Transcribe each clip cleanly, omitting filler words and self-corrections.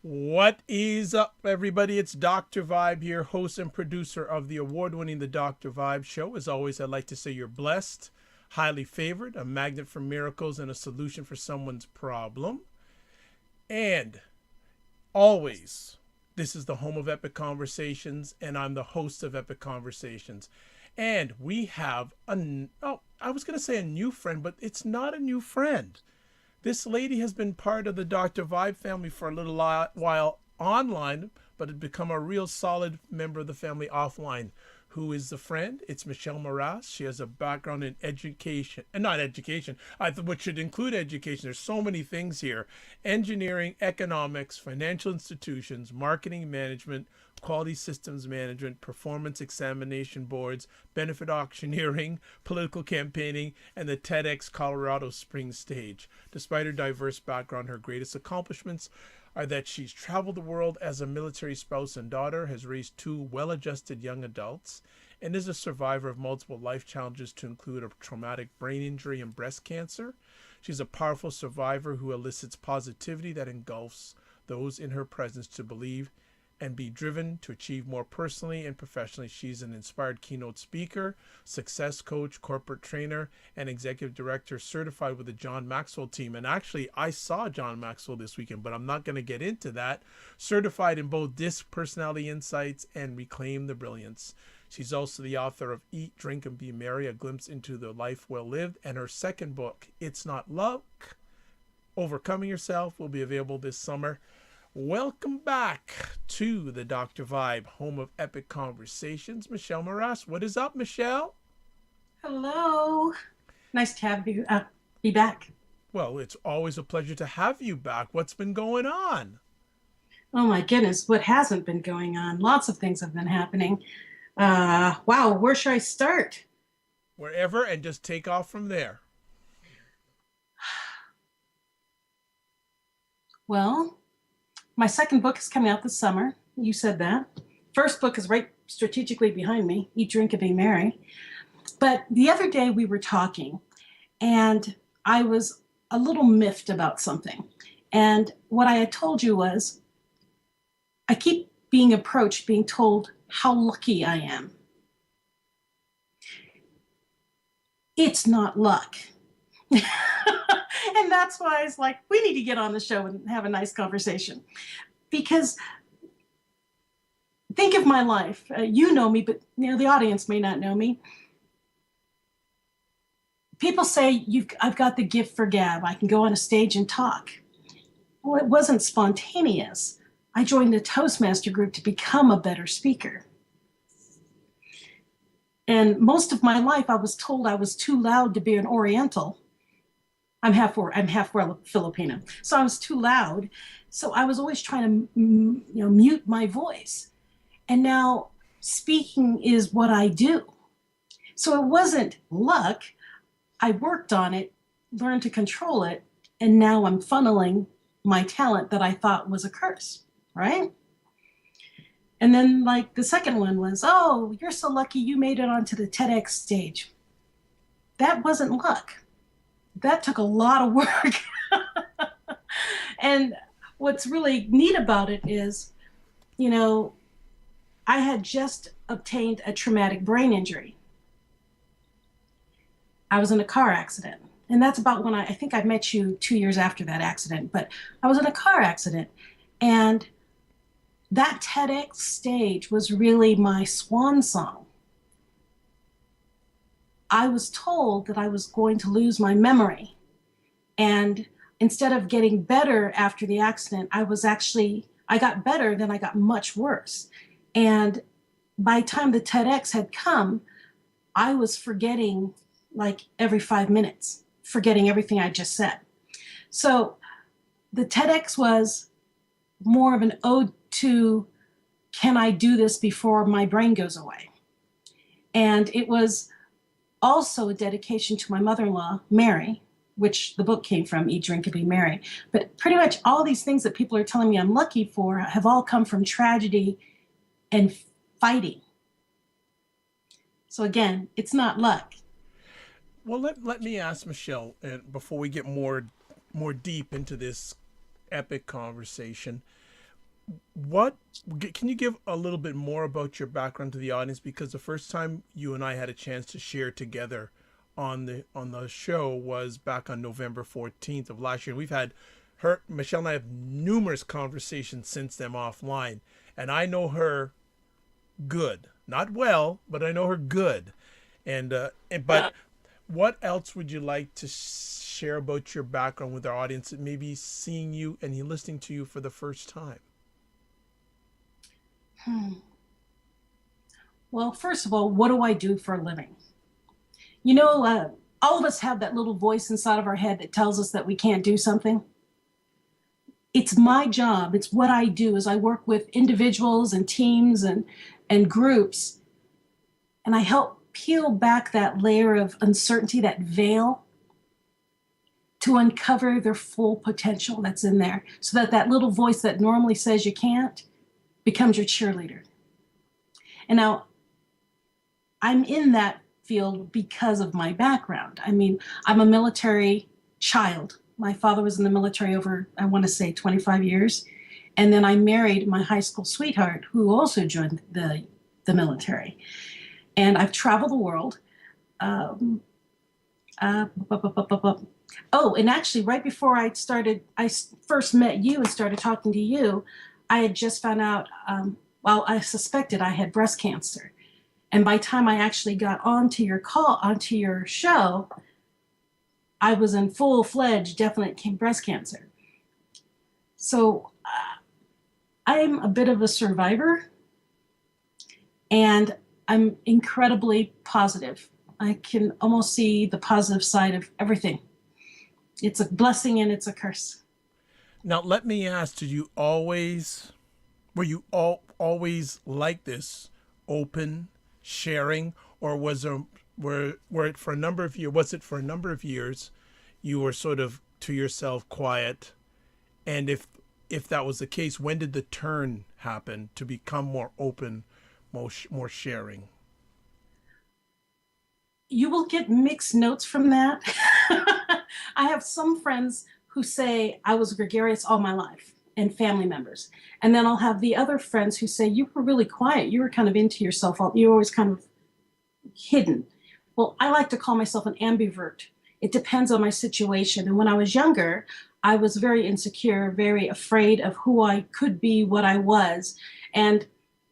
What is up, everybody? It's Dr. Vibe here, host and producer of the award-winning The Dr. Vibe Show. As always, I'd like to say you're blessed, highly favored, a magnet for miracles, and a solution for someone's problem. And always, this is the home of Epic Conversations, and I'm the host of Epic Conversations. And we have I was going to say a new friend, but it's not a new friend. This lady has been part of the Dr. Vibe family for a little while online, but had become a real solid member of the family offline. Who is the friend? It's Michelle Mras. She has a background in education, and not education, which should include education. There's so many things here: engineering, economics, financial institutions, marketing management, quality systems management, performance examination boards, benefit auctioneering, political campaigning, and the TEDx Colorado Springs stage. Despite her diverse background, her greatest accomplishments are that she's traveled the world as a military spouse and daughter, has raised two well-adjusted young adults, and is a survivor of multiple life challenges to include a traumatic brain injury and breast cancer. She's a powerful survivor who elicits positivity that engulfs those in her presence to believe and be driven to achieve more personally and professionally. She's an inspired keynote speaker, success coach, corporate trainer, and executive director certified with the John Maxwell team. And actually, I saw John Maxwell this weekend, but I'm not going to get into that. Certified in both DISC personality insights and Reclaim the Brilliance. She's also the author of Eat, Drink, and Be Merry, A Glimpse into the Life Well Lived. And her second book, It's Not Luck, Overcoming Yourself, will be available this summer. Welcome back to the Dr. Vibe, home of epic conversations. Michelle Mras, what is up, Michelle? Hello. Nice to have you be back. Well, it's always a pleasure to have you back. What's been going on? Oh my goodness, what hasn't been going on? Lots of things have been happening. Wow, where should I start? Wherever, and just take off from there. Well, my second book is coming out this summer. You said that. First book is right strategically behind me, Eat, Drink, and Be Merry. But the other day we were talking, and I was a little miffed about something. And what I had told you was, I keep being approached, being told how lucky I am. It's not luck. And that's why it's like, we need to get on the show and have a nice conversation. Because think of my life. You know me, but the audience may not know me. People say I've got the gift for gab. I can go on a stage and talk. Well, it wasn't spontaneous. I joined a Toastmaster group to become a better speaker. And most of my life, I was told I was too loud to be an Oriental. I'm half Filipino, so I was too loud. So I was always trying to, mute my voice. And now speaking is what I do. So it wasn't luck. I worked on it, learned to control it, and now I'm funneling my talent that I thought was a curse, right? And then like the second one was, oh, you're so lucky you made it onto the TEDx stage. That wasn't luck. That took a lot of work. And what's really neat about it is, I had just obtained a traumatic brain injury. I was in a car accident. And that's about when I think I met you 2 years after that accident, but I was in a car accident. And that TEDx stage was really my swan song. I was told that I was going to lose my memory. And instead of getting better after the accident, I got better, then I got much worse. And by the time the TEDx had come, I was forgetting like every 5 minutes, forgetting everything I just said. So the TEDx was more of an ode to, can I do this before my brain goes away? And it was also a dedication to my mother-in-law, Mary, which the book came from, Eat, Drink, and Be Merry. But pretty much all these things that people are telling me I'm lucky for have all come from tragedy and fighting. So again, it's not luck. Well, let me ask Michelle, and before we get more deep into this epic conversation, what can you give a little bit more about your background to the audience? Because the first time you and I had a chance to share together on the show was back on November 14th of last year. We've had her Michelle and I have numerous conversations since then offline, and I know her good, not well, but I know her good. But what else would you like to share about your background with our audience that may be seeing you and listening to you for the first time? Well, first of all, what do I do for a living? You know, all of us have that little voice inside of our head that tells us that we can't do something. It's my job. It's what I do is I work with individuals and teams and groups, and I help peel back that layer of uncertainty, that veil, to uncover their full potential that's in there so that that little voice that normally says you can't becomes your cheerleader. And now I'm in that field because of my background. I mean, I'm a military child. My father was in the military over, I want to say, 25 years. And then I married my high school sweetheart, who also joined the military. And I've traveled the world. Oh, and actually, right before I first met you and started talking to you, I had just found out, well, I suspected I had breast cancer. And by the time I actually got onto your show, I was in full-fledged, definite breast cancer. So I'm a bit of a survivor, and I'm incredibly positive. I can almost see the positive side of everything. It's a blessing and it's a curse. Now, let me ask: were you always like this, open, sharing, or was it for a number of years? Was it for a number of years you were sort of to yourself, quiet? And if that was the case, when did the turn happen to become more open, more sharing? You will get mixed notes from that. I have some friends who say I was gregarious all my life, and family members. And then I'll have the other friends who say, you were really quiet. You were kind of into yourself. You were always kind of hidden. Well, I like to call myself an ambivert. It depends on my situation. And when I was younger, I was very insecure, very afraid of who I could be, what I was. And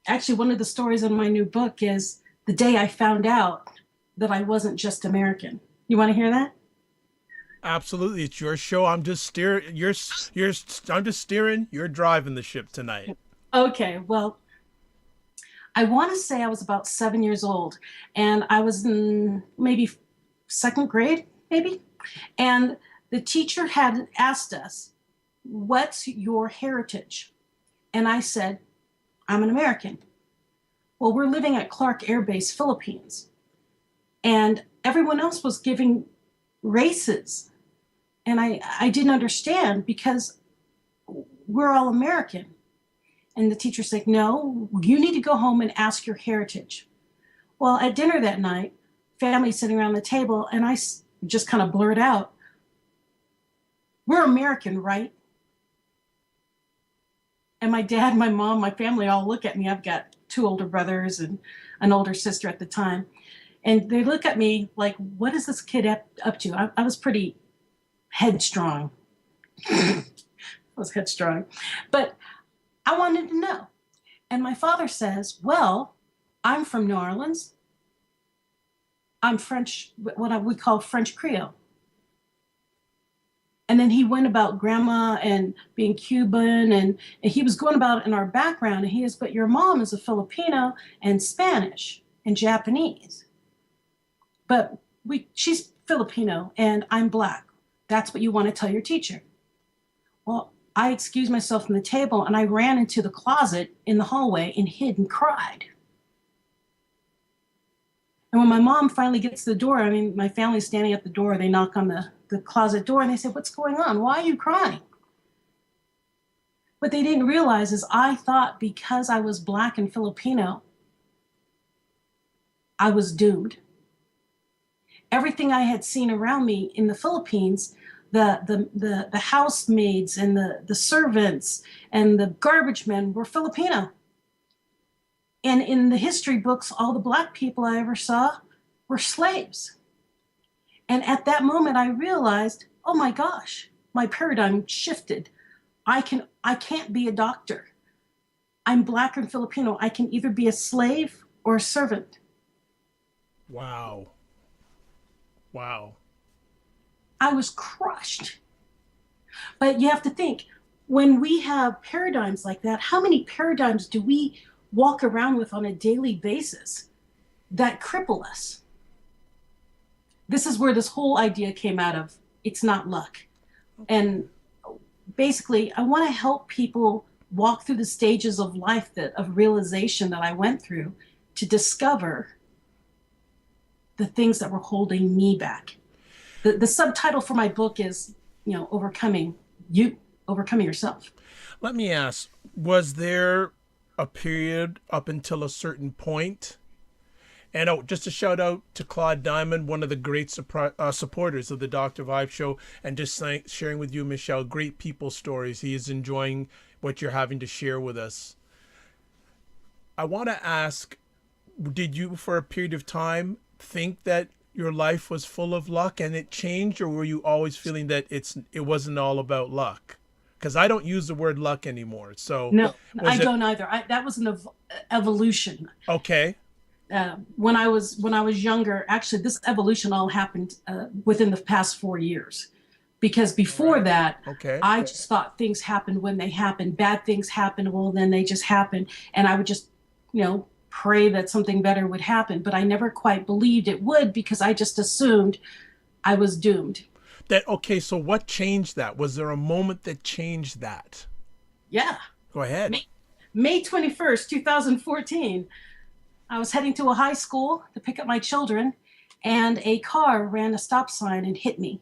actually, one of the stories in my new book is the day I found out that I wasn't just American. You want to hear that? Absolutely, it's your show. I'm just steering. I'm just steering. You're driving the ship tonight. Okay, well, I want to say I was about 7 years old, and I was in maybe second grade, maybe. And the teacher had asked us, "What's your heritage?" And I said, "I'm an American." Well, we're living at Clark Air Base, Philippines, and everyone else was giving races. And I didn't understand because we're all American. And the teacher said, "No, you need to go home and ask your heritage." Well, at dinner that night, family sitting around the table, and I just kind of blurred out, "We're American, right?" And my dad, my mom, my family all look at me. I've got two older brothers and an older sister at the time. And they look at me like, what is this kid up to? I was pretty headstrong. I was headstrong. But I wanted to know. And my father says, "Well, I'm from New Orleans. I'm French, what we call French Creole." And then he went about grandma and being Cuban, and he was going about in our background. And he is, "But your mom is a Filipino and Spanish and Japanese. But she's Filipino and I'm Black. That's what you want to tell your teacher." Well, I excused myself from the table and I ran into the closet in the hallway and hid and cried. And when my mom finally gets to the door, I mean, my family's standing at the door, they knock on the closet door and they said, "What's going on? Why are you crying?" What they didn't realize is I thought because I was Black and Filipino, I was doomed. Everything I had seen around me in the Philippines, the housemaids and the servants and the garbage men were Filipino. And in the history books, all the Black people I ever saw were slaves. And at that moment, I realized, oh my gosh, my paradigm shifted. I can't be a doctor. I'm Black and Filipino. I can either be a slave or a servant. Wow. Wow. I was crushed. But you have to think, when we have paradigms like that, how many paradigms do we walk around with on a daily basis that cripple us? This is where this whole idea came out of. It's not luck. And basically, I want to help people walk through the stages of life of realization that I went through to discover the things that were holding me back. The subtitle for my book is, overcoming yourself. Let me ask, was there a period up until a certain point? And just a shout out to Claude Diamond, one of the great supporters of the Dr. Vibe Show, and just sharing with you, Michelle, great people stories. He is enjoying what you're having to share with us. I want to ask, did you, for a period of time, think that your life was full of luck and it changed, or were you always feeling that it wasn't all about luck? Because I don't use the word luck anymore. So no, I don't either. That was an evolution. Okay. When I was younger, actually, this evolution all happened within the past 4 years. Because before that, I just thought things happened when they happened. Bad things happened, well, then they just happened. And I would just, pray that something better would happen. But I never quite believed it would, because I just assumed I was doomed. So what changed that? Was there a moment that changed that? Yeah. Go ahead. May 21st, 2014. I was heading to a high school to pick up my children, and a car ran a stop sign and hit me.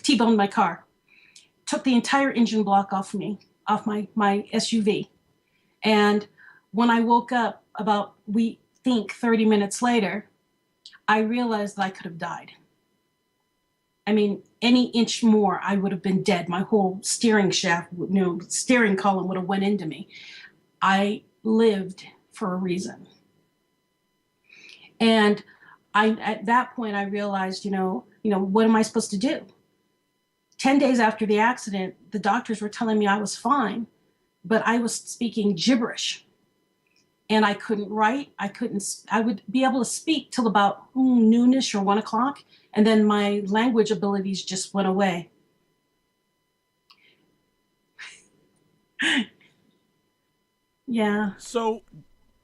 T-boned my car. Took the entire engine block off my SUV. And when I woke up about, we think 30 minutes later, I realized that I could have died. I mean, any inch more, I would have been dead. My whole steering shaft, steering column would have went into me. I lived for a reason. And at that point, I realized, what am I supposed to do? 10 days after the accident, the doctors were telling me I was fine, but I was speaking gibberish. And I couldn't write. I would be able to speak till about noonish or 1 o'clock. And then my language abilities just went away. Yeah. So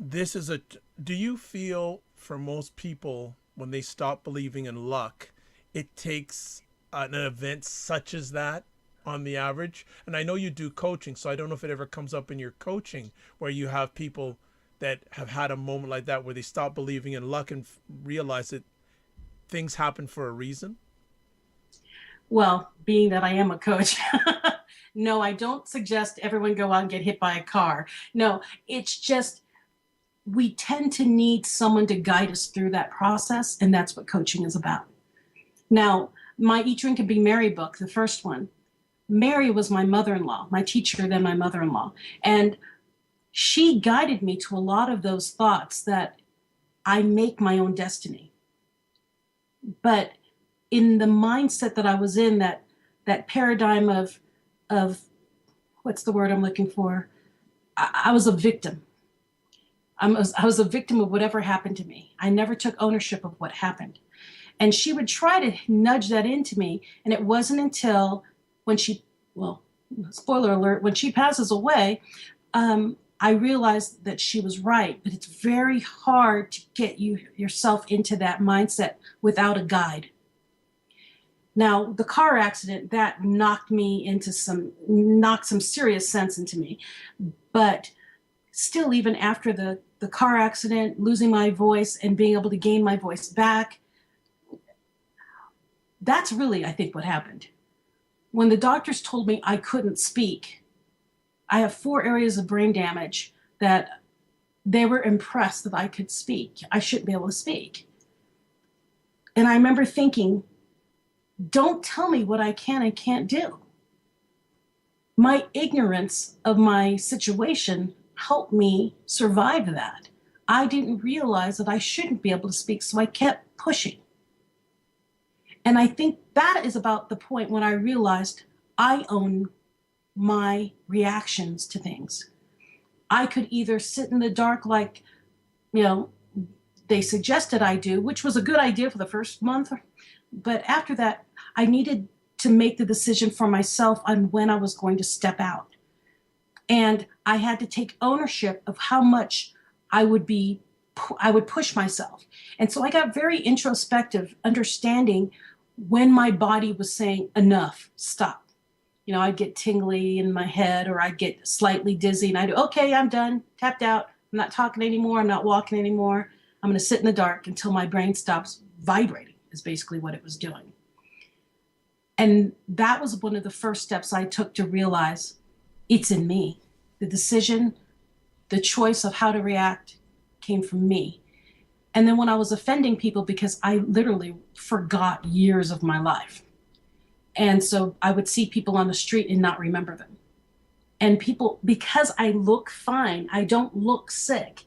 do you feel for most people, when they stop believing in luck, it takes an event such as that on the average? And I know you do coaching, so I don't know if it ever comes up in your coaching where you have people that have had a moment like that where they stop believing in luck and realize that things happen for a reason. Well, being that I am a coach, no, I don't suggest everyone go out and get hit by a car. No, it's just, we tend to need someone to guide us through that process, and that's what coaching is about. Now, my Eat, Drink, and Be Merry book, the first one, Mary was my mother-in-law, my teacher, then my mother-in-law. And she guided me to a lot of those thoughts that I make my own destiny. But in the mindset that I was in, that paradigm of what's the word I'm looking for? I was a victim. I was a victim of whatever happened to me. I never took ownership of what happened. And she would try to nudge that into me. And it wasn't until when spoiler alert, when she passes away, I realized that she was right. But it's very hard to get yourself into that mindset without a guide. Now, the car accident, that knocked some serious sense into me. But still, even after the car accident, losing my voice and being able to gain my voice back, that's really, I think, what happened. When the doctors told me I couldn't speak, I have 4 areas of brain damage that they were impressed that I could speak. I shouldn't be able to speak. And I remember thinking, Don't tell me what I can and can't do. My ignorance of my situation helped me survive that. I didn't realize that I shouldn't be able to speak, so I kept pushing. And I think that is about the point when I realized I own my reactions to things. I could either sit in the dark like, you know, they suggested I do, which was a good idea for the first month. But after that, I needed to make the decision for myself on when I was going to step out. And I had to take ownership of how much I would push myself. And so I got very introspective, understanding when my body was saying, enough, stop. You know, I'd get tingly in my head, or I'd get slightly dizzy, and I'd do, okay, I'm done, tapped out. I'm not talking anymore. I'm not walking anymore. I'm going to sit in the dark until my brain stops vibrating, is basically what it was doing. And that was one of the first steps I took to realize it's in me. The decision, the choice of how to react came from me. And then when I was offending people, because I literally forgot years of my life. And so I would see people on the street and not remember them. And people, because I look fine, I don't look sick.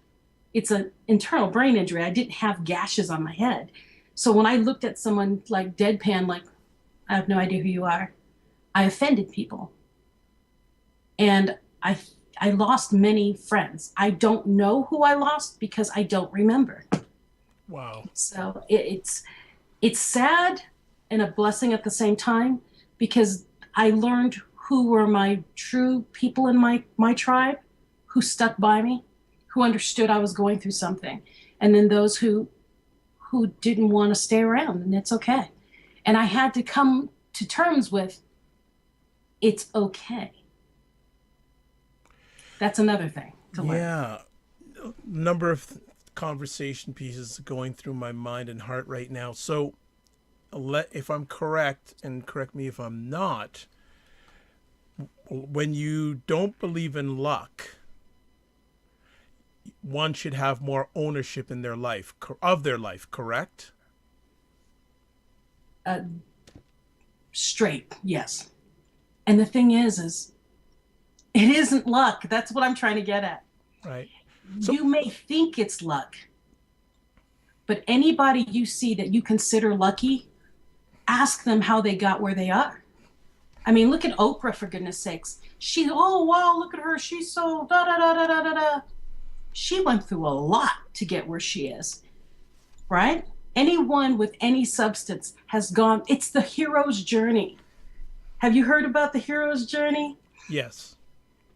It's an internal brain injury. I didn't have gashes on my head. So when I looked at someone like deadpan, like, I have no idea who you are, I offended people. And I lost many friends. I don't know who I lost because I don't remember. Wow. So it's sad and a blessing at the same time, because I learned who were my true people in my tribe, who stuck by me, who understood I was going through something. And then those who didn't want to stay around, and it's okay. And I had to come to terms with, it's okay. That's another thing to learn. Yeah. Number of conversation pieces going through my mind and heart right now. So if I'm correct, and correct me if I'm not, when you don't believe in luck, one should have more ownership in their life, of their life, correct? Straight, yes. And the thing is it isn't luck. That's what I'm trying to get at. Right. So, you may think it's luck, but anybody you see that you consider lucky, ask them how they got where they are. I mean, look at Oprah, for goodness sakes. Oh, wow, look at her. She's so da-da-da-da-da-da. She went through a lot to get where she is, right? Anyone with any substance has gone, it's the hero's journey. Have you heard about the hero's journey? Yes.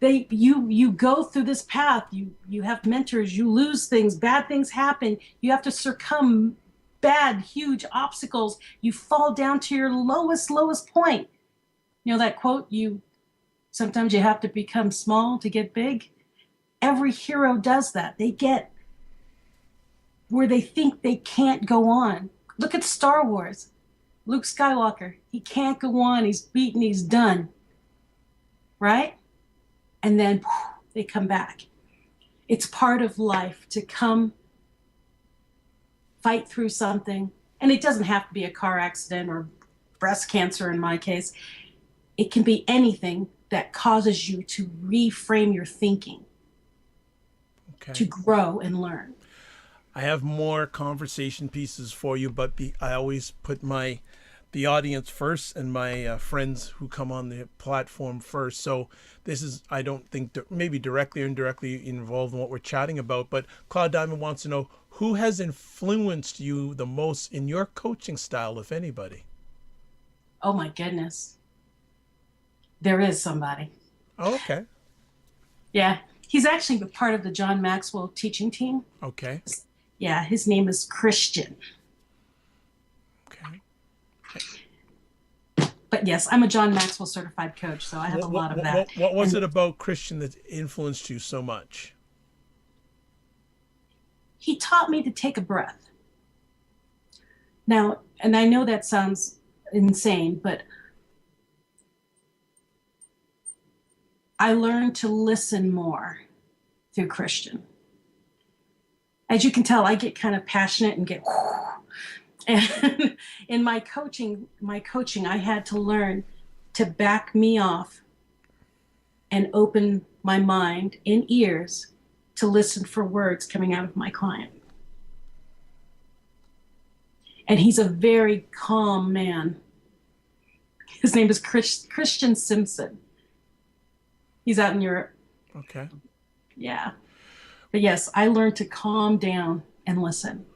You go through this path, you have mentors, you lose things, bad things happen, you have to succumb bad, huge obstacles, you fall down to your lowest point. You know that quote, sometimes you have to become small to get big? Every hero does that. They get where they think they can't go on. Look at Star Wars. Luke Skywalker, he can't go on, he's beaten, he's done. Right? And then they come back. It's part of life to come fight through something. And it doesn't have to be a car accident or breast cancer in my case. It can be anything that causes you to reframe your thinking, to grow and learn. I have more conversation pieces for you, but I always put the audience first and my friends who come on the platform first. So this is, I don't think, maybe directly or indirectly involved in what we're chatting about, but Claude Diamond wants to know, who has influenced you the most in your coaching style, if anybody? Oh my goodness. There is somebody. Oh, okay. Yeah. He's actually a part of the John Maxwell teaching team. Okay. Yeah. His name is Christian. Okay. But yes, I'm a John Maxwell certified coach, so I have a lot of that. What was it about Christian that influenced you so much? He taught me to take a breath. Now, and I know that sounds insane, but I learned to listen more through Christian. As you can tell, I get kind of passionate and And in my coaching, I had to learn to back me off and open my mind and ears to listen for words coming out of my client. And he's a very calm man. His name is Christian Simpson. He's out in Europe. Okay. Yeah. But yes, I learned to calm down and listen.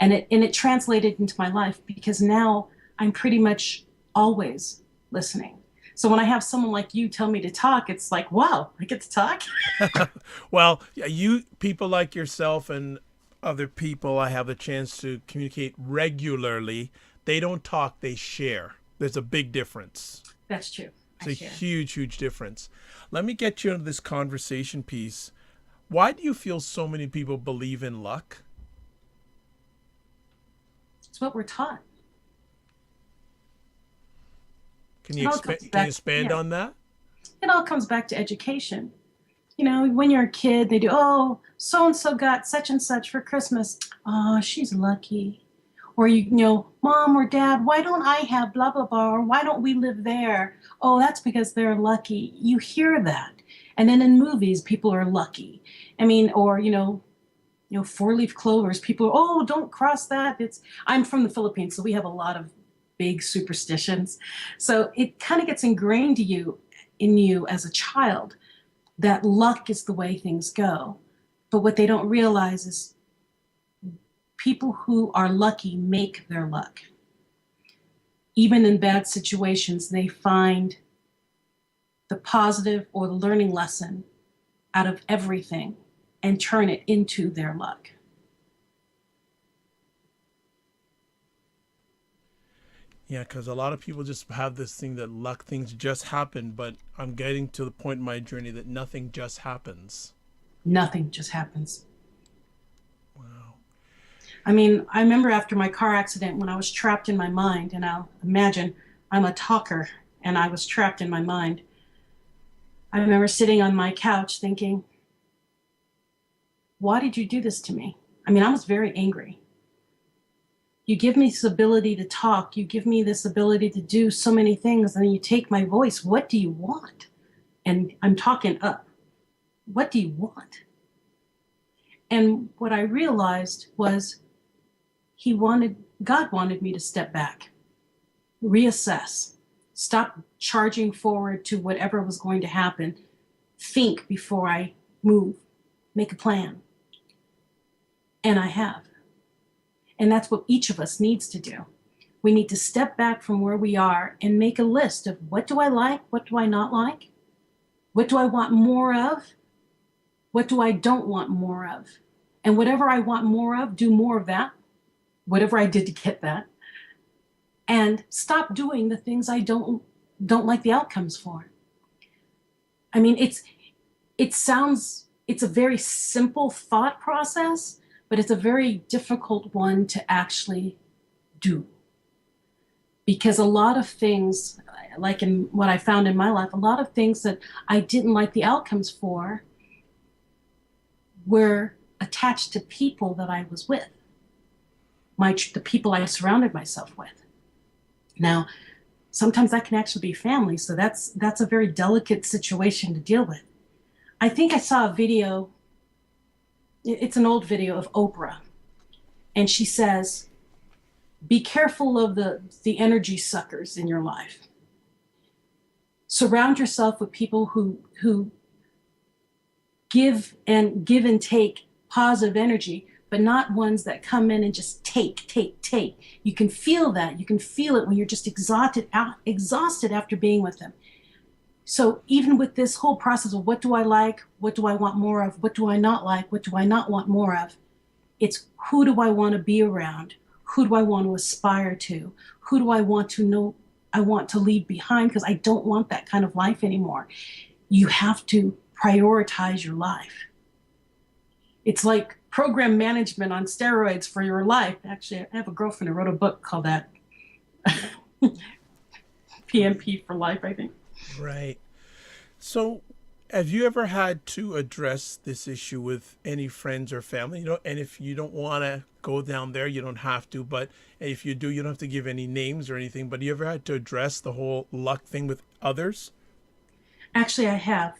And it translated into my life, because now I'm pretty much always listening. So when I have someone like you tell me to talk, it's like, wow, I get to talk. Well, yeah, you people like yourself and other people I have the chance to communicate regularly, they don't talk, they share. There's a big difference. That's true. It's a huge, huge difference. Let me get you into this conversation piece. Why do you feel so many people believe in luck? It's what we're taught. Can you expand on that? It all comes back to education. You know, when you're a kid, they do, oh, so-and-so got such and such for Christmas. Oh, she's lucky. Or, you know, mom or dad, why don't I have blah, blah, blah, or why don't we live there? Oh, that's because they're lucky. You hear that. And then in movies, people are lucky. I mean, or, you know, four-leaf clovers, people are, oh, don't cross that. I'm from the Philippines, so we have a lot of big superstitions. So it kind of gets ingrained in you as a child that luck is the way things go. But what they don't realize is people who are lucky make their luck. Even in bad situations, they find the positive or the learning lesson out of everything and turn it into their luck. Yeah, because a lot of people just have this thing that luck, things just happen, but I'm getting to the point in my journey that nothing just happens. Nothing just happens. Wow. I mean, I remember after my car accident when I was trapped in my mind, and I'll imagine I'm a talker and I was trapped in my mind. I remember sitting on my couch thinking, why did you do this to me? I mean, I was very angry. You give me this ability to talk. You give me this ability to do so many things, and then you take my voice. What do you want? And I'm talking up. What do you want? And what I realized was God wanted me to step back, reassess, stop charging forward to whatever was going to happen, think before I move, make a plan. And I have. And that's what each of us needs to do. We need to step back from where we are and make a list of what do I like, what do I not like, what do I want more of, what do I don't want more of. And whatever I want more of, do more of that, whatever I did to get that, and stop doing the things I don't like the outcomes for. I mean, it's a very simple thought process, but it's a very difficult one to actually do. Because a lot of things, like in what I found in my life, a lot of things that I didn't like the outcomes for were attached to people that I was with, the people I surrounded myself with. Now, sometimes that can actually be family, so that's a very delicate situation to deal with. I think I saw a video. It's an old video of Oprah, and she says, be careful of the energy suckers in your life. Surround yourself with people who give and take positive energy, but not ones that come in and just take. You can feel that. You can feel it when you're just exhausted after being with them. So even with this whole process of what do I like, what do I want more of, what do I not like, what do I not want more of, it's who do I want to be around, who do I want to aspire to, who do I want to know I want to leave behind, because I don't want that kind of life anymore. You have to prioritize your life. It's like program management on steroids for your life. Actually, I have a girlfriend who wrote a book called that. PMP for life, I think. Right. So Have you ever had to address this issue with any friends or family? You know, and if you don't want to go down there, you don't have to. But if you do, you don't have to give any names or anything. But you ever had to address the whole luck thing with others? Actually, I have.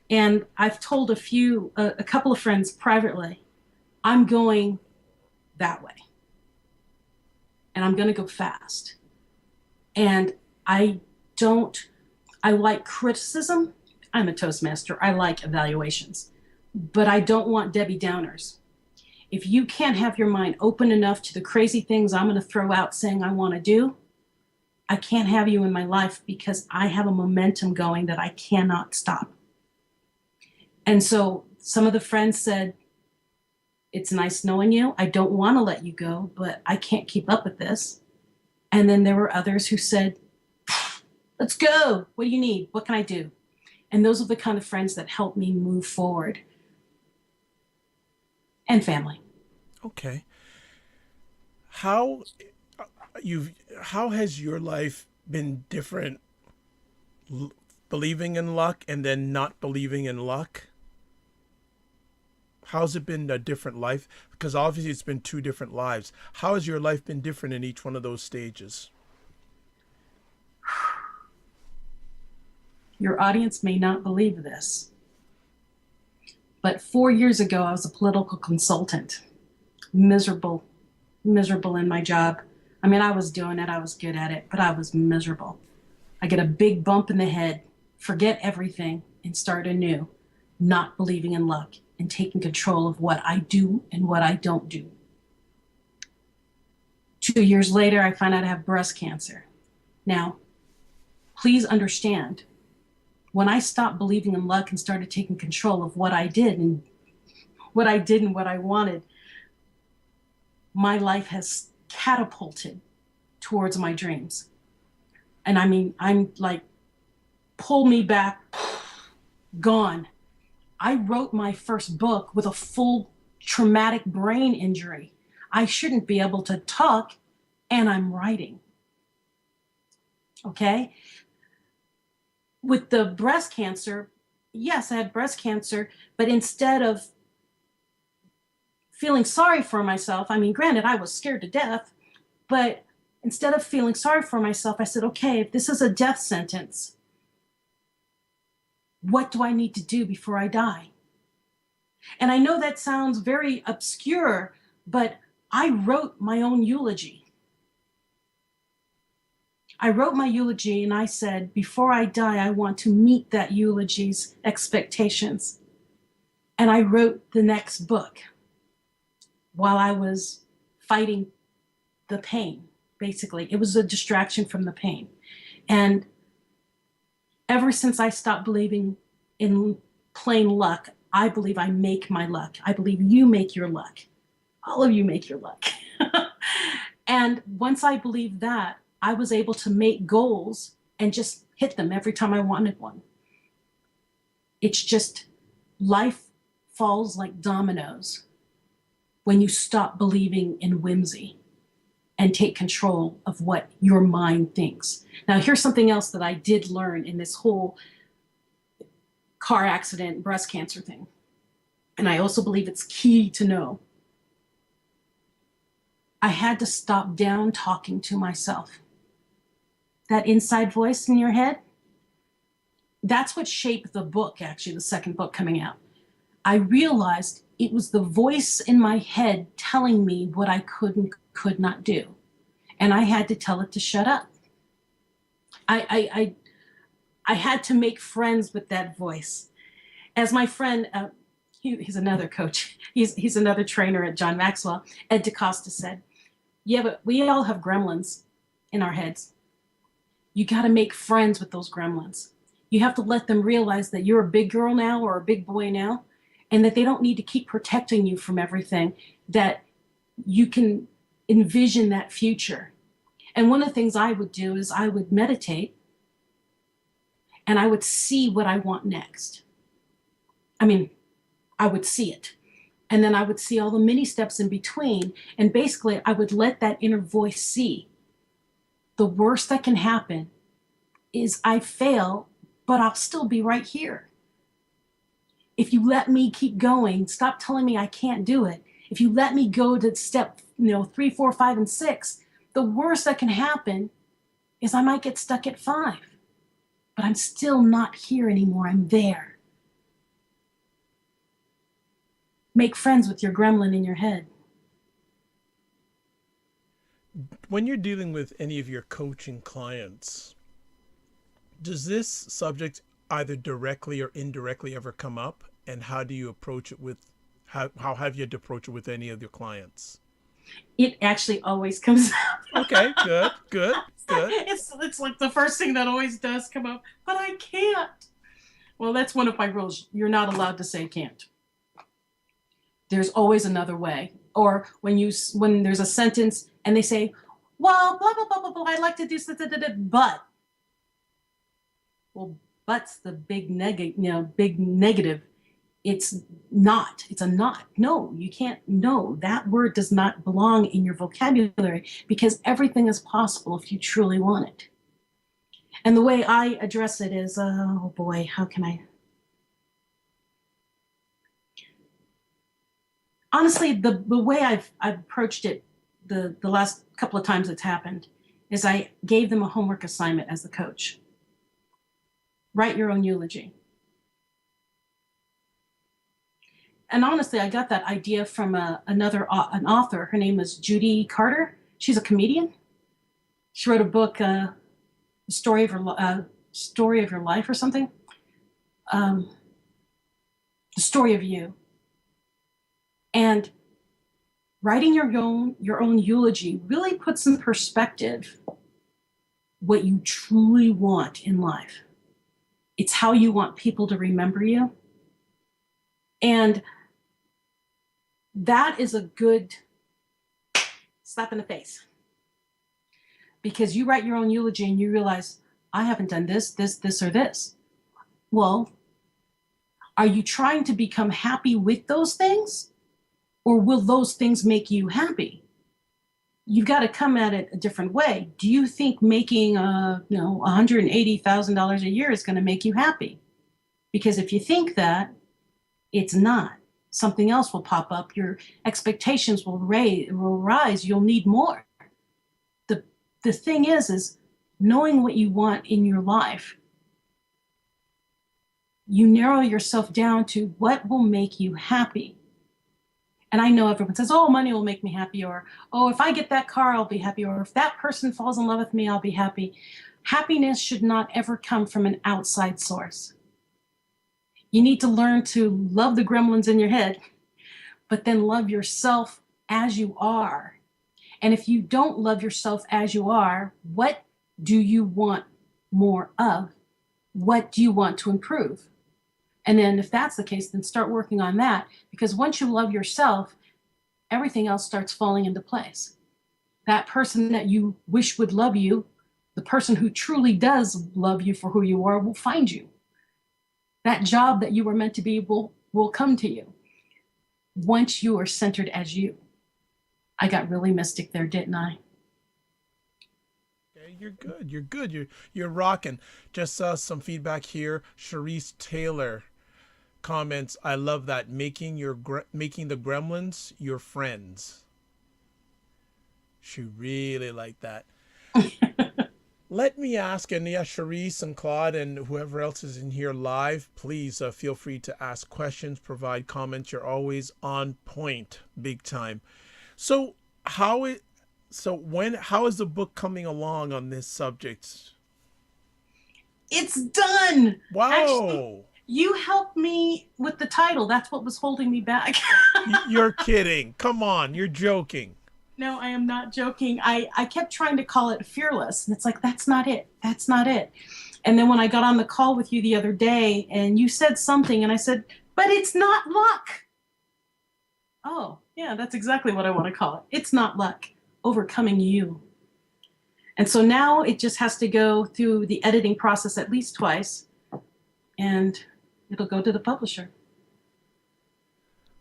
And I've told a couple of friends privately, I'm going that way and I'm going to go fast. And I don't, I like criticism. I'm a Toastmaster. I like evaluations, but I don't want Debbie Downers. If you can't have your mind open enough to the crazy things I'm going to throw out saying I want to do, I can't have you in my life because I have a momentum going that I cannot stop. And so some of the friends said, it's nice knowing you. I don't want to let you go, but I can't keep up with this. And then there were others who said, let's go. What do you need? What can I do? And those are the kind of friends that help me move forward. And family. Okay. How how has your life been different, believing in luck and then not believing in luck? How's it been a different life? Because obviously it's been two different lives. How has your life been different in each one of those stages? Your audience may not believe this, but 4 years ago, I was a political consultant. Miserable in my job. I mean, I was doing it, I was good at it, but I was miserable. I get a big bump in the head, forget everything, and start anew, not believing in luck and taking control of what I do and what I don't do. 2 years later, I find out I have breast cancer. Now, please understand, when I stopped believing in luck and started taking control of what I did and what I wanted, my life has catapulted towards my dreams. And I mean, I'm like, pull me back, gone. I wrote my first book with a full traumatic brain injury. I shouldn't be able to talk, and I'm writing. Okay? With the breast cancer, yes, I had breast cancer, but instead of feeling sorry for myself, I mean, granted, I was scared to death, but instead of feeling sorry for myself, I said, okay, if this is a death sentence, what do I need to do before I die? And I know that sounds very obscure, but I wrote my own eulogy. I wrote my eulogy and I said, before I die, I want to meet that eulogy's expectations. And I wrote the next book while I was fighting the pain, basically. It was a distraction from the pain. And ever since I stopped believing in plain luck, I believe I make my luck. I believe you make your luck. All of you make your luck. And once I believed that, I was able to make goals and just hit them every time I wanted one. It's just life falls like dominoes when you stop believing in whimsy and take control of what your mind thinks. Now, here's something else that I did learn in this whole car accident, breast cancer thing. And I also believe it's key to know. I had to stop down talking to myself. That inside voice in your head, that's what shaped the book, actually, the second book coming out. I realized it was the voice in my head telling me what I could not do. And I had to tell it to shut up. I had to make friends with that voice. As my friend, he's another coach, he's another trainer at John Maxwell, Ed DeCosta said, yeah, but we all have gremlins in our heads. You got to make friends with those gremlins. You have to let them realize that you're a big girl now or a big boy now, and that they don't need to keep protecting you from everything, that you can envision that future. And one of the things I would do is I would meditate and I would see what I want next. I mean, I would see it. And then I would see all the mini steps in between. And basically, I would let that inner voice see. The worst that can happen is I fail, but I'll still be right here. if you let me keep going, stop telling me I can't do it. If you let me go to step, 3, 4, 5, and 6, the worst that can happen is I might get stuck at 5, but I'm still not here anymore. I'm there. Make friends with your gremlin in your head. When you're dealing with any of your coaching clients, does this subject either directly or indirectly ever come up? And how do you approach it with, how have you had to approach it with any of your clients? It actually always comes up. Okay, good, good, good. It's like the first thing that always does come up, but I can't. Well, that's one of my rules. You're not allowed to say can't. There's always another way. Or when there's a sentence and they say, well, blah, blah, blah, blah, blah, I'd like to do but. Well, but's the big negative. It's not. It's a not. No, you can't. No, that word does not belong in your vocabulary because everything is possible if you truly want it. And the way I address it is, oh boy, how can I? Honestly, the way I've approached it the last couple of times it's happened is I gave them a homework assignment as the coach. Write your own eulogy. And honestly, I got that idea from an author. Her name is Judy Carter. She's a comedian. She wrote a book, story of your life or something. The story of you. And writing your own eulogy really puts in perspective what you truly want in life. It's how you want people to remember you. And that is a good slap in the face. Because you write your own eulogy and you realize, I haven't done this, or this. Well, are you trying to become happy with those things? Or will those things make you happy? You've got to come at it a different way. Do you think making $180,000 a year is going to make you happy? Because if you think that, it's not. Something else will pop up. Your expectations will rise. You'll need more. The thing is knowing what you want in your life, you narrow yourself down to what will make you happy. And I know everyone says, oh, money will make me happy, or, oh, if I get that car, I'll be happy, or if that person falls in love with me, I'll be happy. Happiness should not ever come from an outside source. You need to learn to love the gremlins in your head, but then love yourself as you are. And if you don't love yourself as you are, what do you want more of? What do you want to improve? And then if that's the case, then start working on that. Because once you love yourself, everything else starts falling into place. That person that you wish would love you, the person who truly does love you for who you are, will find you. That job that you were meant to be will come to you once you are centered as you. I got really mystic there, didn't I? Okay, you're good. You're good. You're rocking. Just some feedback here. Charisse Taylor comments, I love that, making the gremlins your friends. She really liked that. Let me ask, and yeah, Charisse and Claude and whoever else is in here live, please feel free to ask questions, provide comments. You're always on point, big time. So how is the book coming along on this subject? It's done. Wow. Actually, you helped me with the title. That's what was holding me back. You're kidding. Come on, you're joking. No, I am not joking. I kept trying to call it Fearless, and it's like, that's not it. That's not it. And then when I got on the call with you the other day, and you said something, and I said, but it's not luck. Oh, yeah, that's exactly what I want to call it. It's not luck. Overcoming you. And so now it just has to go through the editing process at least twice, and it'll go to the publisher.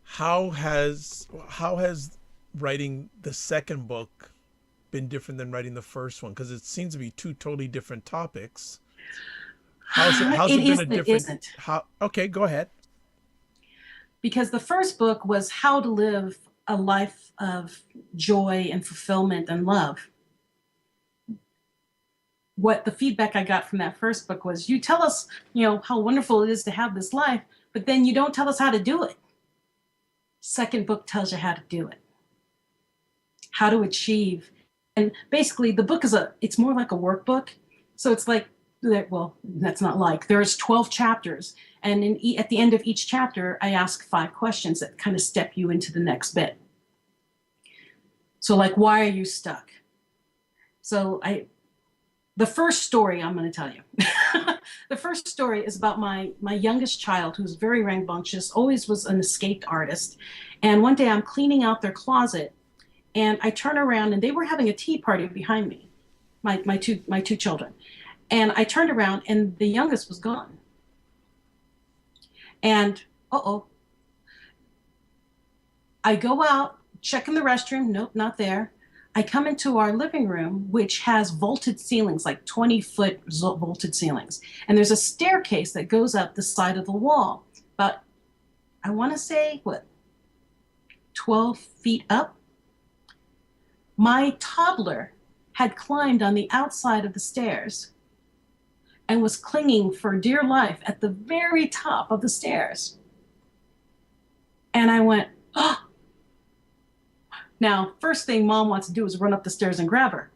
How has writing the second book been different than writing the first one? Because it seems to be two totally different topics. How's it been a different? It isn't. Okay, go ahead. because the first book was how to live a life of joy and fulfillment and love. What the feedback I got from that first book was, you tell us, how wonderful it is to have this life, but then you don't tell us how to do it. Second book tells you how to do it, how to achieve. And basically the book it's more like a workbook. So it's like, well, that's not like, there's 12 chapters. And at the end of each chapter, I ask 5 questions that kind of step you into the next bit. So like, why are you stuck? So the first story I'm going to tell you. The first story is about my youngest child, who's very rambunctious, always was an escaped artist. And one day I'm cleaning out their closet, and I turn around, and they were having a tea party behind me, my two children. And I turned around, and the youngest was gone. And I go out, check in the restroom. Nope, not there. I come into our living room, which has vaulted ceilings, like 20-foot vaulted ceilings. And there's a staircase that goes up the side of the wall, about, I want to say, 12 feet up. My toddler had climbed on the outside of the stairs and was clinging for dear life at the very top of the stairs. And I went, oh. Now, first thing mom wants to do is run up the stairs and grab her.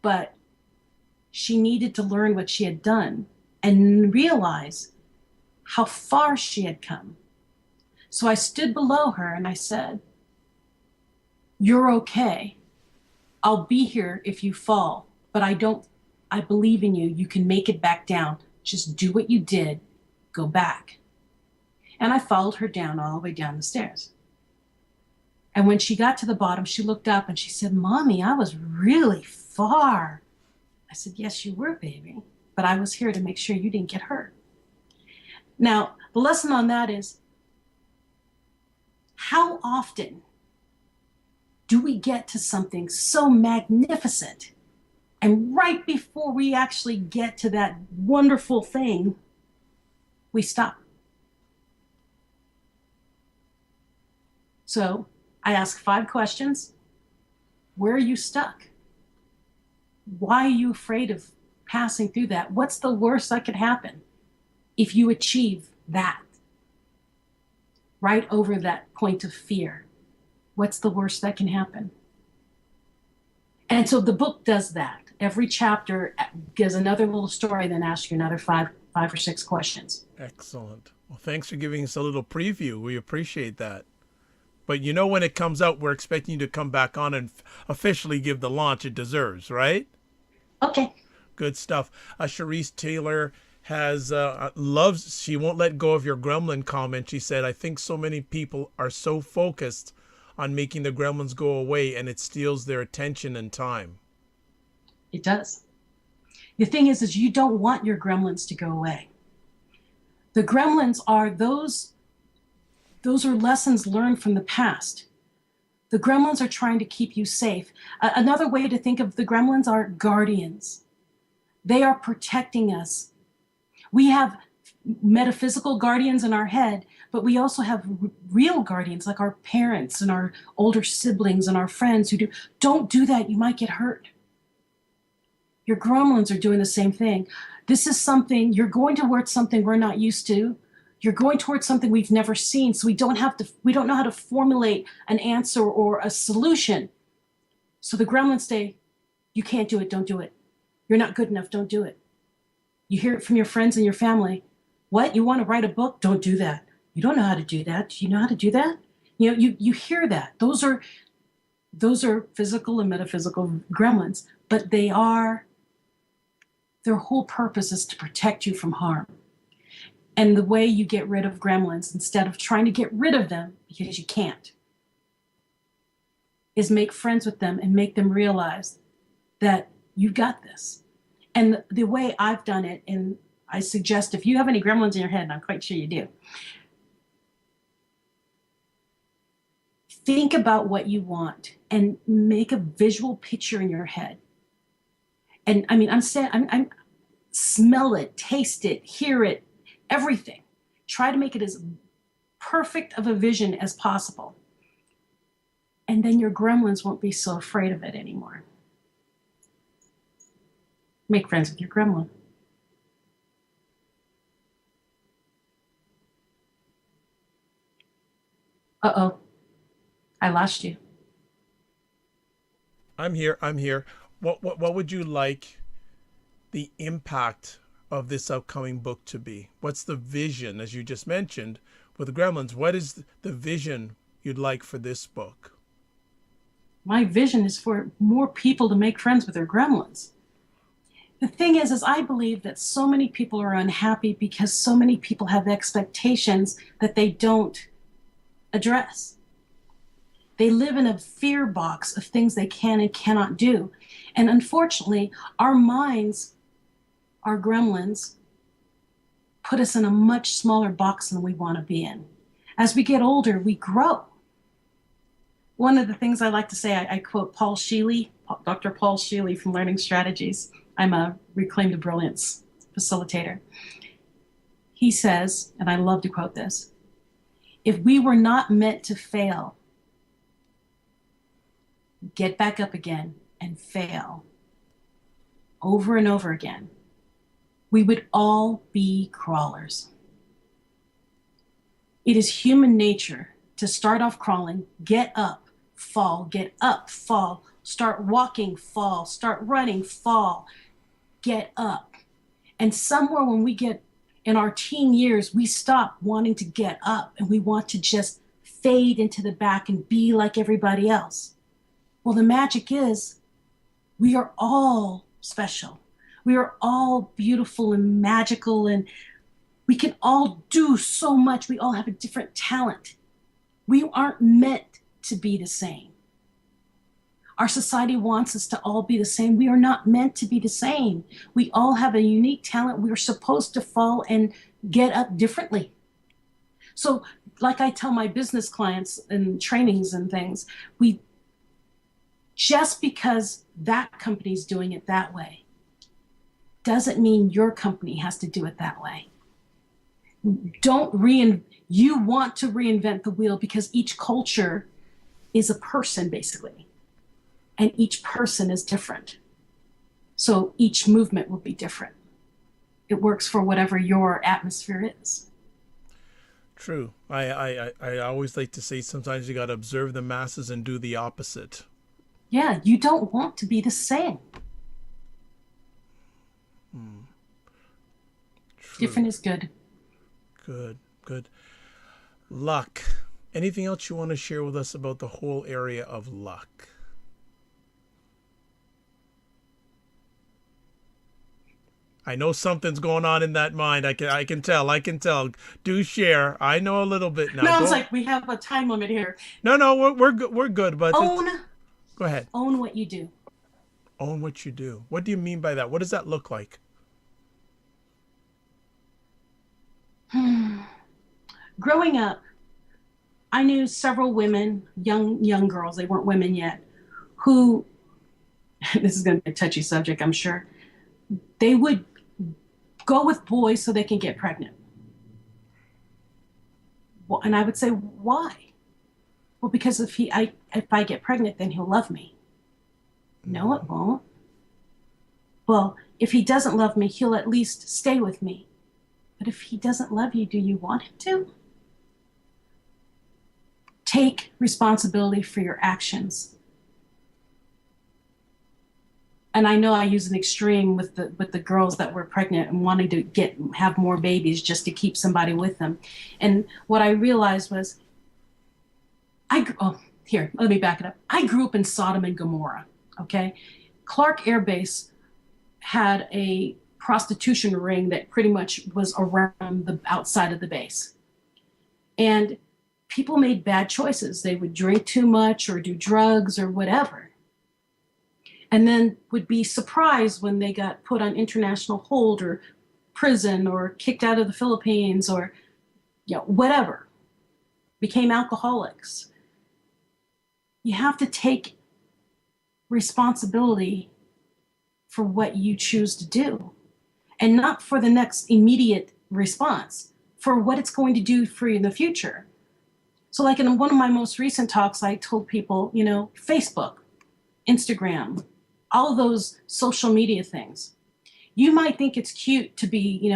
But she needed to learn what she had done and realize how far she had come. So I stood below her and I said, you're okay. I'll be here if you fall, but I believe in you. You can make it back down. Just do what you did. Go back. And I followed her down all the way down the stairs. And when she got to the bottom, she looked up and she said, Mommy, I was really far. I said, yes, you were, baby, but I was here to make sure you didn't get hurt. Now, the lesson on that is, how often do we get to something so magnificent, and right before we actually get to that wonderful thing, we stop? So I ask 5 questions. Where are you stuck? Why are you afraid of passing through that? What's the worst that could happen if you achieve that? Right over that point of fear. What's the worst that can happen? And so the book does that. Every chapter gives another little story, then asks you another five or six questions. Excellent. Well, thanks for giving us a little preview. We appreciate that. But when it comes out, we're expecting you to come back on and officially give the launch it deserves, right? Okay. Good stuff. Sharice Taylor has she won't let go of your gremlin comment. She said, I think so many people are so focused on making the gremlins go away, and it steals their attention and time. It does. The thing is you don't want your gremlins to go away. The gremlins are those are lessons learned from the past. The gremlins are trying to keep you safe. Another way to think of the gremlins are guardians. They are protecting us. We have metaphysical guardians in our head, but we also have real guardians, like our parents and our older siblings and our friends who don't do that, you might get hurt. Your gremlins are doing the same thing. This is something, you're going towards something we're not used to. You're going towards something we've never seen, so we don't know how to formulate an answer or a solution. So the gremlins say, you can't do it, don't do it. You're not good enough, don't do it. You hear it from your friends and your family. What, you want to write a book? Don't do that. You don't know how to do that. Do you know how to do that? You hear that. Those are physical and metaphysical gremlins, but their whole purpose is to protect you from harm. And the way you get rid of gremlins, instead of trying to get rid of them, because you can't, is make friends with them and make them realize that you got this. And the way I've done it, and I suggest if you have any gremlins in your head, and I'm quite sure you do, think about what you want and make a visual picture in your head. And I mean, I'm smell it, taste it, hear it, everything. Try to make it as perfect of a vision as possible. And then your gremlins won't be so afraid of it anymore. Make friends with your gremlin. Uh-oh, I lost you. I'm here. I'm here. What would you like the impact of this upcoming book to be? What's the vision, as you just mentioned, with the Gremlins? What is the vision you'd like for this book? My vision is for more people to make friends with their gremlins. The thing is I believe that so many people are unhappy because so many people have expectations that they don't address. They live in a fear box of things they can and cannot do. And unfortunately, our minds, our gremlins, put us in a much smaller box than we want to be in. As we get older, we grow. One of the things I like to say, I quote Paul Sheely, Dr. Paul Sheely from Learning Strategies. I'm a Reclaim Brilliance facilitator. He says, and I love to quote this, if we were not meant to fail, get back up again and fail over and over again, we would all be crawlers. It is human nature to start off crawling, get up, fall, get up, fall, start walking, fall, start running, fall, get up. And somewhere when we get in our teen years, we stop wanting to get up and we want to just fade into the back and be like everybody else. Well, the magic is we are all special. We are all beautiful and magical, and we can all do so much. We all have a different talent. We aren't meant to be the same. Our society wants us to all be the same. We are not meant to be the same. We all have a unique talent. We are supposed to fall and get up differently. So like I tell my business clients in trainings and things, just because that company's doing it that way doesn't mean your company has to do it that way. You want to reinvent the wheel because each culture is a person, basically. And each person is different. So each movement will be different. It works for whatever your atmosphere is. True. I always like to say sometimes you got to observe the masses and do the opposite. Yeah, you don't want to be the same. True. Different is good. Good, good. Luck. Anything else you want to share with us about the whole area of luck? I know something's going on in that mind. I can tell. Do share. I know a little bit now. No, it's like we have a time limit here. No, we're good. But go ahead. Own what you do. Own what you do. What do you mean by that? What does that look like? Growing up, I knew several women, young girls, they weren't women yet, who, this is going to be a touchy subject, I'm sure, they would go with boys so they can get pregnant. Well, and I would say, why? Well, because if I get pregnant, then he'll love me. No, it won't. Well, if he doesn't love me, he'll at least stay with me. But if he doesn't love you, do you want him to? Take responsibility for your actions. And I know I use an extreme with the girls that were pregnant and wanting to have more babies just to keep somebody with them. And what I realized was, let me back it up. I grew up in Sodom and Gomorrah, okay? Clark Air Base had a prostitution ring that pretty much was around the outside of the base. And people made bad choices. They would drink too much or do drugs or whatever. And then would be surprised when they got put on international hold or prison or kicked out of the Philippines or whatever, became alcoholics. You have to take responsibility for what you choose to do, and not for the next immediate response, for what it's going to do for you in the future. So, like in one of my most recent talks, I told people, Facebook, Instagram, all of those social media things. You might think it's cute to be,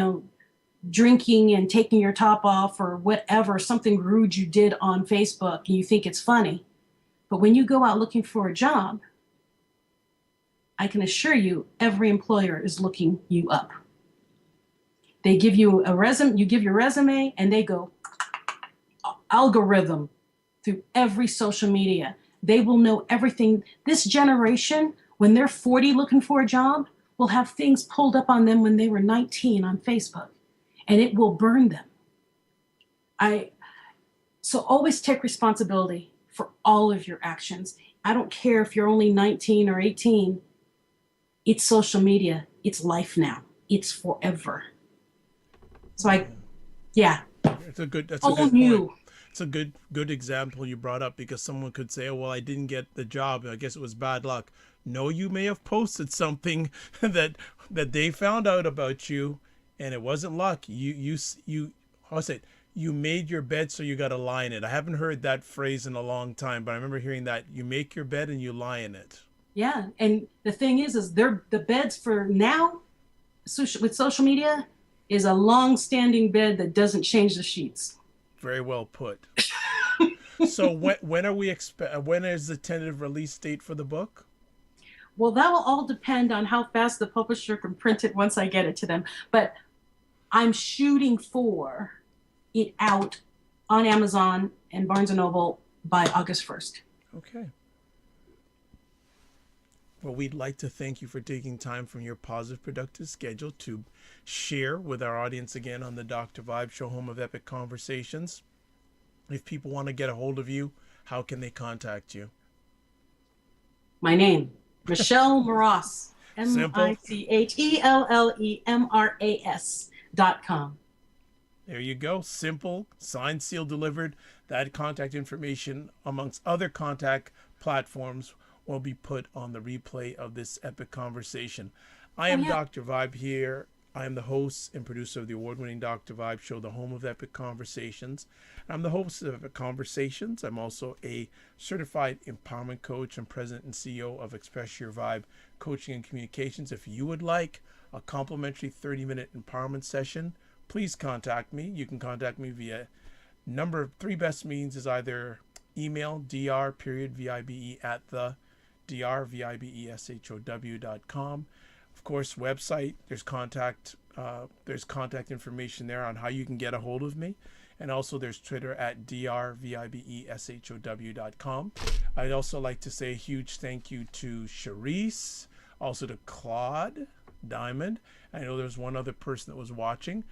drinking and taking your top off or whatever, something rude you did on Facebook, and you think it's funny. But when you go out looking for a job, I can assure you every employer is looking you up. They give you a resume, you give your resume, and they go algorithm through every social media. They will know everything. This generation, when they're 40 looking for a job, will have things pulled up on them when they were 19 on Facebook, and it will burn them. So always take responsibility for all of your actions. I don't care if you're only 19 or 18. It's social media. It's life now. It's forever. So yeah. That's a good point. It's a good example you brought up, because someone could say, oh, well, I didn't get the job. I guess it was bad luck. No, you may have posted something that they found out about you, and it wasn't luck. You how say it? You made your bed, so you got to lie in it. I haven't heard that phrase in a long time, but I remember hearing that. You make your bed and you lie in it. Yeah, and the thing is the beds for now, with social media, is a long-standing bed that doesn't change the sheets. Very well put. So when is the tentative release date for the book? Well, that will all depend on how fast the publisher can print it once I get it to them. But I'm shooting for it out on Amazon and Barnes & Noble by August 1st. Okay. Well, we'd like to thank you for taking time from your positive, productive schedule to share with our audience again on the Dr. Vibe Show, home of epic conversations. If people want to get a hold of you, how can they contact you? My name, Michelle Mras. MICHELLEMRAS.com. There you go. Simple, signed, sealed, delivered. That contact information, amongst other contact platforms, will be put on the replay of this epic conversation. I am Dr. Vibe here. I am the host and producer of the award-winning Dr. Vibe Show, the home of epic conversations. I'm the host of Epic Conversations. I'm also a certified empowerment coach and president and CEO of Express Your Vibe Coaching and Communications. If you would like a complimentary 30-minute empowerment session, please contact me. You can contact me via number of 3 best means is either email dr.vibe at the drvibeshow.com. Of course, website, there's contact information there on how you can get a hold of me. And also there's Twitter at drvibeshow.com. I'd also like to say a huge thank you to Charisse, also to Claude Diamond. I know there's one other person that was watching.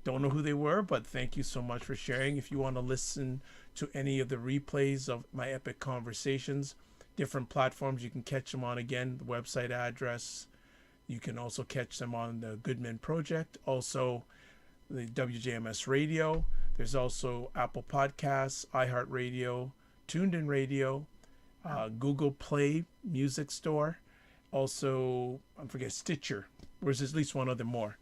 Don't know who they were, but thank you so much for sharing. If you want to listen to any of the replays of my epic conversations, different platforms you can catch them on, again, the website address. You can also catch them on the Goodman Project, also the WJMS Radio. There's also Apple Podcasts, iHeartRadio, Tuned In Radio, Google Play Music Store, also, I forget, Stitcher. There's at least one other more.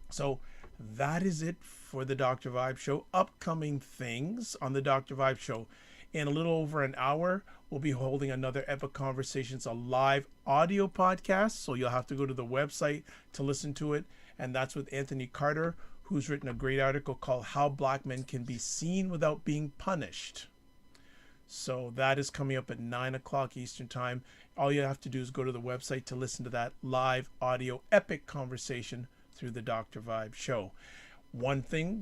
So that is it for the Dr. Vibe Show. Upcoming things on the Dr. Vibe Show. In a little over an hour, we'll be holding another Epic Conversations, a live audio podcast. So you'll have to go to the website to listen to it. And that's with Anthony Carter, who's written a great article called How Black Men Can Be Seen Without Being Punished. So that is coming up at 9 o'clock Eastern Time. All you have to do is go to the website to listen to that live audio epic conversation through the Dr. Vibe Show. One other thing,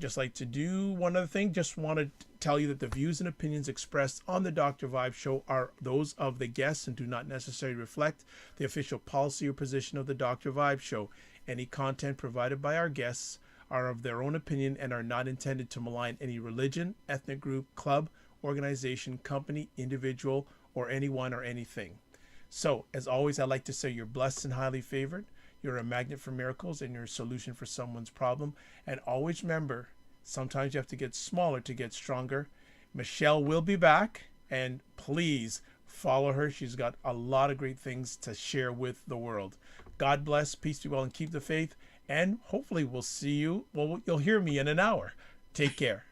just want to tell you that the views and opinions expressed on the Dr. Vibe Show are those of the guests and do not necessarily reflect the official policy or position of the Dr. Vibe Show. Any content provided by our guests are of their own opinion and are not intended to malign any religion, ethnic group, club, organization, company, individual, or anyone or anything. So, as always, I like to say you're blessed and highly favored. You're a magnet for miracles and you're a solution for someone's problem. And always remember, sometimes you have to get smaller to get stronger. Michelle will be back, and please follow her. She's got a lot of great things to share with the world. God bless, peace be well, and keep the faith. And hopefully we'll see you. Well, you'll hear me in an hour. Take care.